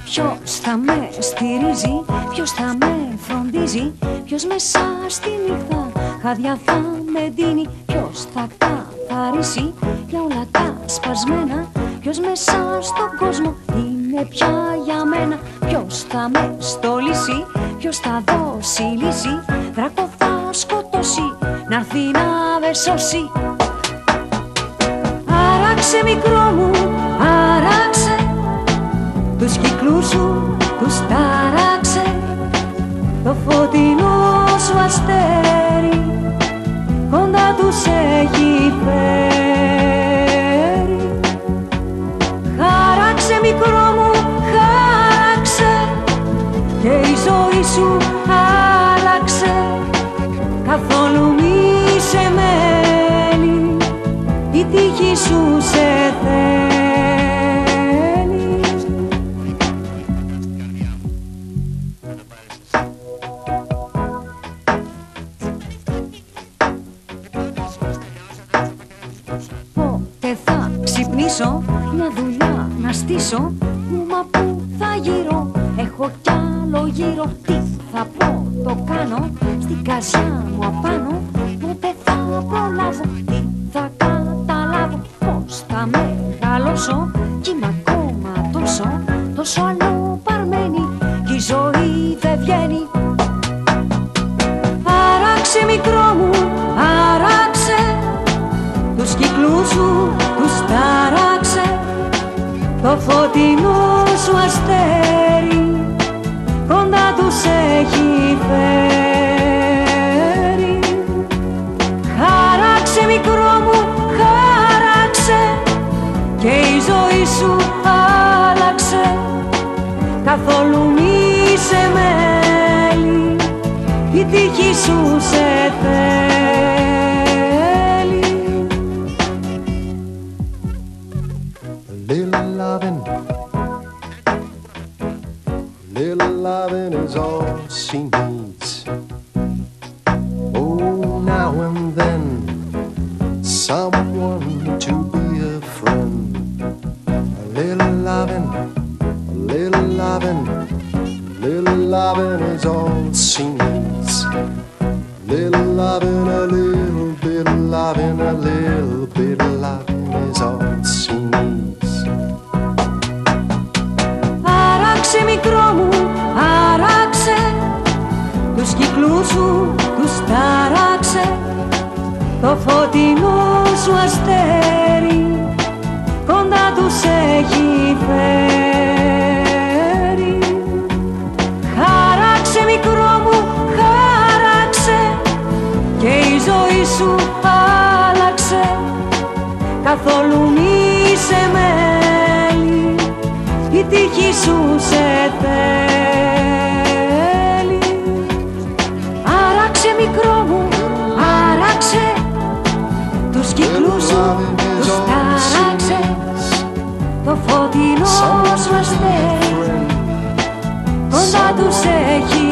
Ποιος θα με στηρίζει, ποιος θα με φροντίζει, ποιος μέσα στη νύχτα χάδια θα με δίνει, ποιος θα καθαρίσει για όλα τα σπασμένα, ποιος μέσα στον κόσμο είναι πια για μένα, ποιος θα με στολίσει, ποιος θα δώσει λύση, δράκο θα σκοτώσει, να'ρθεί να με σώσει. Άραξε μικρό μου, άραξε τους κύκλους σου, τους τάραξε το φωτεινό σου αστέρι, κοντά τους έχει φέρει. Χάραξε μικρό μου, χάραξε και η ζωή σου άλλαξε, καθόλου μη σε μένει, η τύχη σου σε θέλει. Πότε θα ξυπνήσω, μια δουλειά να στήσω, μα που θα γύρω, έχω κι άλλο γύρω. Τι θα πω, το κάνω, στην καρδιά μου απάνω, πότε θα προλάβω, τι θα καταλάβω, πώς θα μεγαλώσω, κι είμαι ακόμα τόσο αλλοπαρμένη, κι η ζωή δεν βγαίνει. Άραξε μικρό μου, άραξε τους κύκλους σου, τους τάραξε το φωτεινό σου αστέρι, κοντά τους έχει φέρει. Χάραξε μικρό μου, χάραξε και η ζωή σου άλλαξε, καθόλου μη σε μέλει, η τύχη σου σε θέλει. Little loving is all she needs. Oh, now and then, someone to be a friend. A little loving, a little loving, little loving is all she needs. Little loving, a little bit of loving, a little bit of loving is all she needs. Άραξε μικρό μου, άραξε τους κύκλους σου, τους τάραξε το φωτεινό σου αστέρι, κοντά τους έχει φέρει. Χάραξε μικρό μου, χάραξε και η ζωή σου άλλαξε, καθόλου μη σε μένει, η τύχη σου σε θέλει. Άραξε μικρό μου, άραξε τους κύκλους σου, τους τάραξε το φωτεινό σου αστέρι, κοντά τους έχει